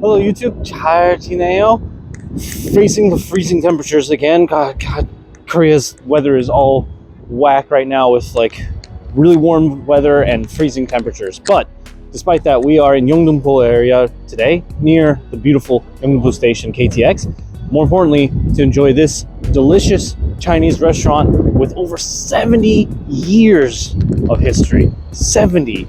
Hello YouTube, 잘 지내요? Facing the freezing temperatures again. God, Korea's weather is all whack right now with like really warm weather and freezing temperatures. But despite that, we are in Yeongdeungpo area today, near the beautiful Yeongdeungpo Station KTX. More importantly, to enjoy this delicious Chinese restaurant with over 70 years of history. 70.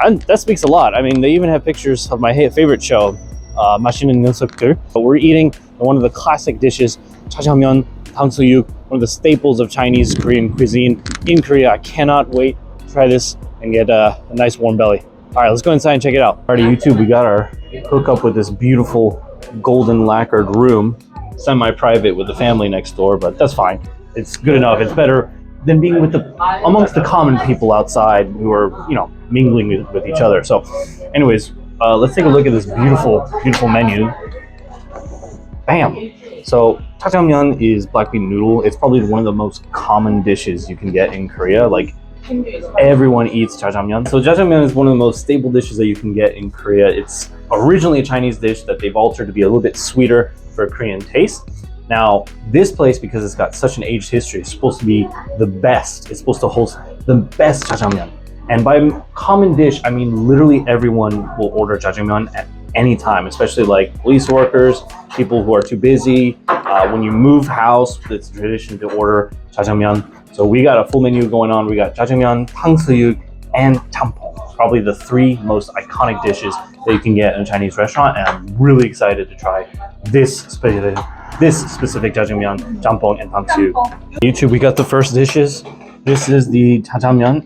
And that speaks a lot. I mean, they even have pictures of my favorite show, 맛있는 녀석들. But we're eating one of the classic dishes, jjajangmyeon, 탕수육, one of the staples of Chinese Korean cuisine in Korea. I cannot wait to try this and get a nice warm belly. All right, let's go inside and check it out. Alrighty, YouTube, we got our hookup with this beautiful golden lacquered room, semi-private with the family next door, but that's fine. It's good enough. It's better than being with amongst the common people outside who are, mingling with each other. So anyways, let's take a look at this beautiful menu. Bam! So jjajangmyeon is black bean noodle. It's probably one of the most common dishes you can get in Korea. Like, everyone eats jjajangmyeon. So jjajangmyeon is one of the most staple dishes that you can get in Korea. It's originally a Chinese dish that they've altered to be a little bit sweeter for a Korean taste. Now, this place, because it's got such an aged history, is supposed to be the best. It's supposed to host the best jjajangmyeon. And by common dish, I mean literally everyone will order jjajangmyeon at any time, especially like police workers, people who are too busy. When you move house, it's a tradition to order jjajangmyeon. So we got a full menu going on. We got jjajangmyeon, 탕수육, and jampong. Probably the three most iconic dishes that you can get in a Chinese restaurant. And I'm really excited to try this specific jjajangmyeon, jampong, and 탕수육. YouTube, we got the first dishes. This is the jjajangmyeon.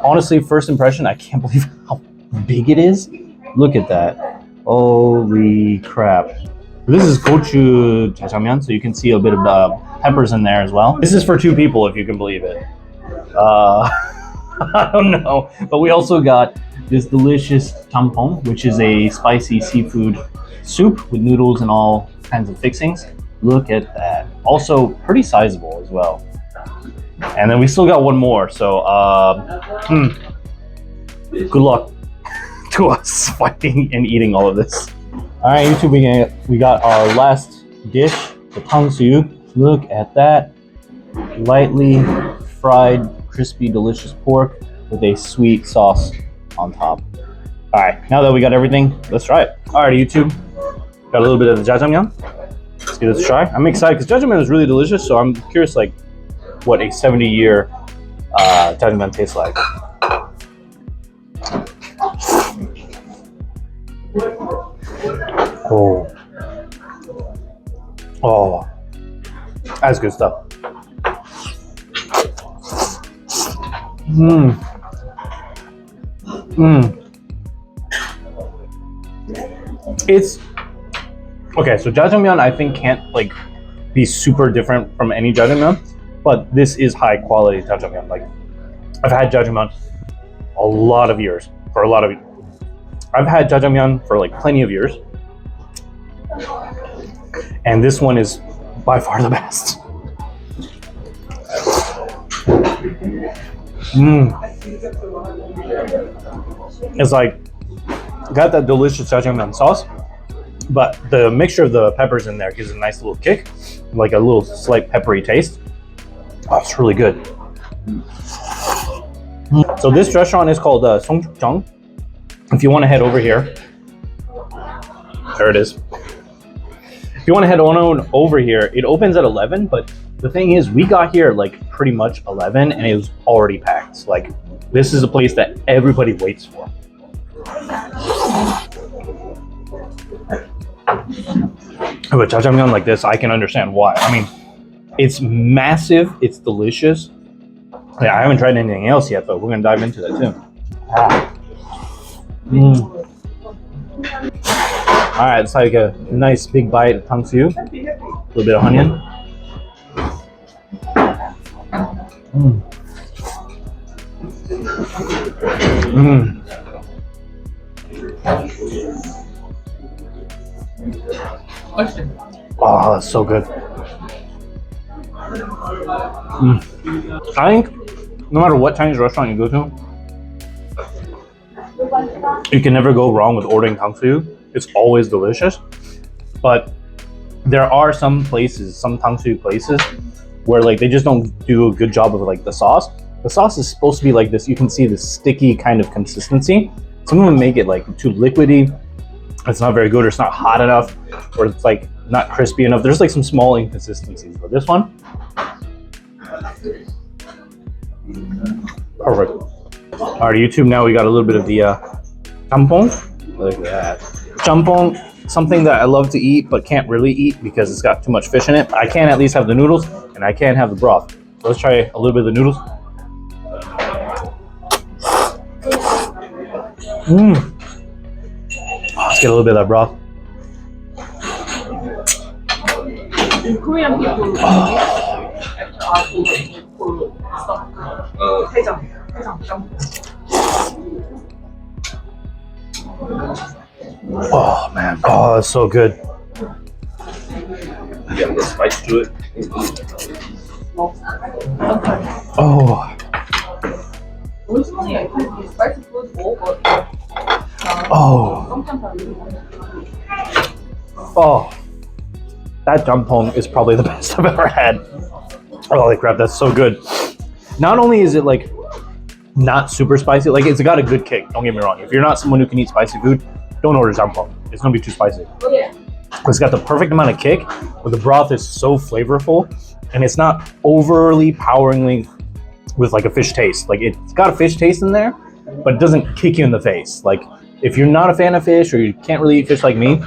Honestly, first impression, I can't believe how big it is. Look at that. Holy crap. This is gochu jjajangmyeon, so you can see a bit of peppers in there as well. This is for two people, if you can believe it. I don't know. But we also got this delicious jampong, which is a spicy seafood soup with noodles and all kinds of fixings. Look at that. Also pretty sizable as well. And then we still got one more, so good luck to us finding and eating all of this. All right, YouTube, we got our last dish, the 탕수육. Look at that, lightly fried, crispy, delicious pork with a sweet sauce on top. All right, now that we got everything, let's try it. All right, YouTube, got a little bit of the jjajangmyeon. Let's give this a try. I'm excited because jjajangmyeon is really delicious, so I'm curious, like, what a 70-year jjajangmyeon tastes like. Oh, that's good stuff. It's okay. So jjajangmyeon, I think, can't like be super different from any jjajangmyeon. But this is high quality jjajangmyeon. Like, I've had jjajangmyeon a lot of years. I've had jjajangmyeon for like plenty of years. And this one is by far the best. It's like, got that delicious jjajangmyeon sauce, but the mixture of the peppers in there gives it a nice little kick, like a little slight peppery taste. Oh, it's really good. So this restaurant is called seonggukjeong. If you want to head over here, there it is. If you want to head on over here, it opens at 11, but the thing is, we got here like pretty much 11 and it was already packed. Like, this is a place that everybody waits for. But jjajangmyeon like this, I can understand why. I mean, it's massive, it's delicious. Yeah, I haven't tried anything else yet, but we're gonna dive into that too. All right, let's take a nice big bite of 탕수육. A little bit of onion. Oh, that's so good. I think no matter what Chinese restaurant you go to, you can never go wrong with ordering 탕수육. it's always delicious. But there are some places, some 탕수육 places, where like they just don't do a good job of like the sauce. The sauce is supposed to be like this. You can see the sticky kind of consistency. Some of them make it like too liquidy. It's not very good, or it's not hot enough, or it's like not crispy enough. There's like some small inconsistencies, but this one, perfect. All right, YouTube. Now we got a little bit of the jampong. Look at that. Jampong, something that I love to eat but can't really eat because it's got too much fish in it. I can at least have the noodles, and I can have the broth. So let's try a little bit of the noodles. Let's get a little bit of that broth. In Korean people Oh man, oh that's so good. You got a little spice to it. Oh, originally I could use spicy food more, but oh, sometimes I really want to. oh. That jampong is probably the best I've ever had. Holy crap, that's so good. Not only is it like not super spicy, like it's got a good kick, don't get me wrong. If you're not someone who can eat spicy food, don't order jampong. It's gonna be too spicy. Oh, yeah. It's got the perfect amount of kick, but the broth is so flavorful, and it's not overly poweringly with like a fish taste. Like it's got a fish taste in there, but it doesn't kick you in the face. Like if you're not a fan of fish or you can't really eat fish like me,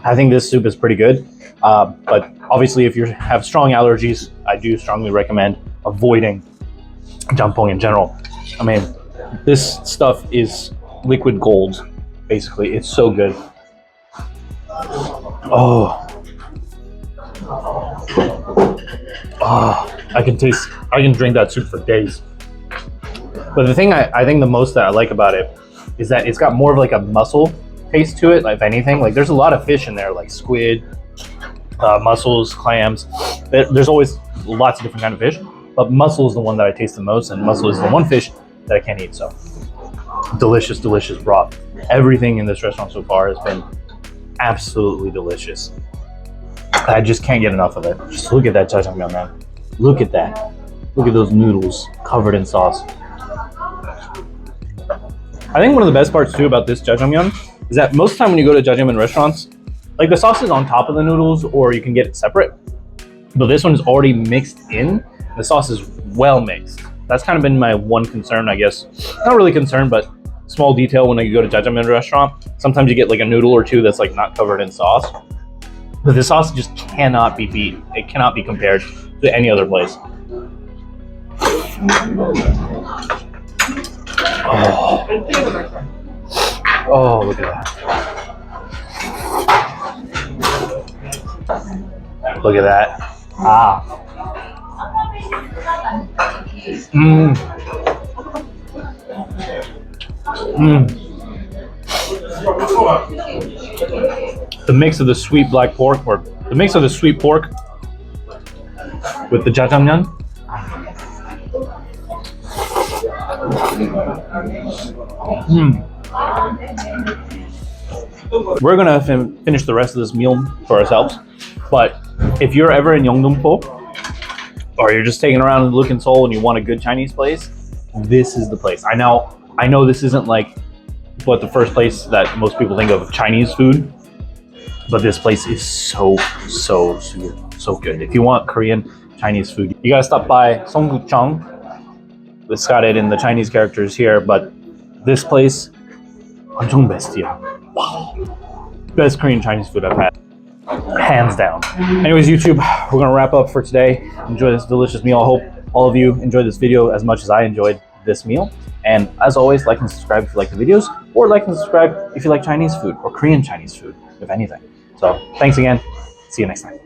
I think this soup is pretty good. But obviously if you have strong allergies, I do strongly recommend avoiding jampong in general. I mean, this stuff is liquid gold, basically. It's so good. Oh, I can drink that soup for days. But the thing I think the most that I like about it is that it's got more of like a mussel taste to it, if anything. Like there's a lot of fish in there, like squid, mussels, clams. There's always lots of different kind of fish, but mussel is the one that I taste the most, and mussel is the one fish that I can't eat. So delicious, delicious broth. Everything in this restaurant so far has been absolutely delicious. I just can't get enough of it. Just look at that jjajangmyeon, man. Look at that. Look at those noodles covered in sauce. I think one of the best parts too about this jjajangmyeon is that most of the time when you go to jjajangmyeon restaurants, like the sauce is on top of the noodles, or you can get it separate. But this one is already mixed in. The sauce is well mixed. That's kind of been my one concern, I guess. Not really concern, but small detail when you go to jjajangmyeon restaurant. Sometimes you get like a noodle or two that's like not covered in sauce. But the sauce just cannot be beat. It cannot be compared to any other place. Oh, look at that. Look at that. Ah. Mmm. Mmm. The mix of the sweet black pork, or the mix of the sweet pork with the jjajangmyeon. We're gonna finish the rest of this meal for ourselves, but if you're ever in Yeongdong-po, or you're just taking around and looking Seoul and you want a good Chinese place, this is the place. I know this isn't like what the first place that most people think of Chinese food, but this place is so good. If you want Korean Chinese food, you gotta stop by seonggukjeong. It's got it in the Chinese characters here, but this place, 엄청 bestia. Wow. Best Korean Chinese food I've had, hands down. Anyways, YouTube, we're gonna wrap up for today. Enjoy this delicious meal. I hope all of you enjoyed this video as much as I enjoyed this meal. And as always, like and subscribe if you like the videos, or like and subscribe if you like Chinese food or Korean Chinese food, if anything. So thanks again. See you next time.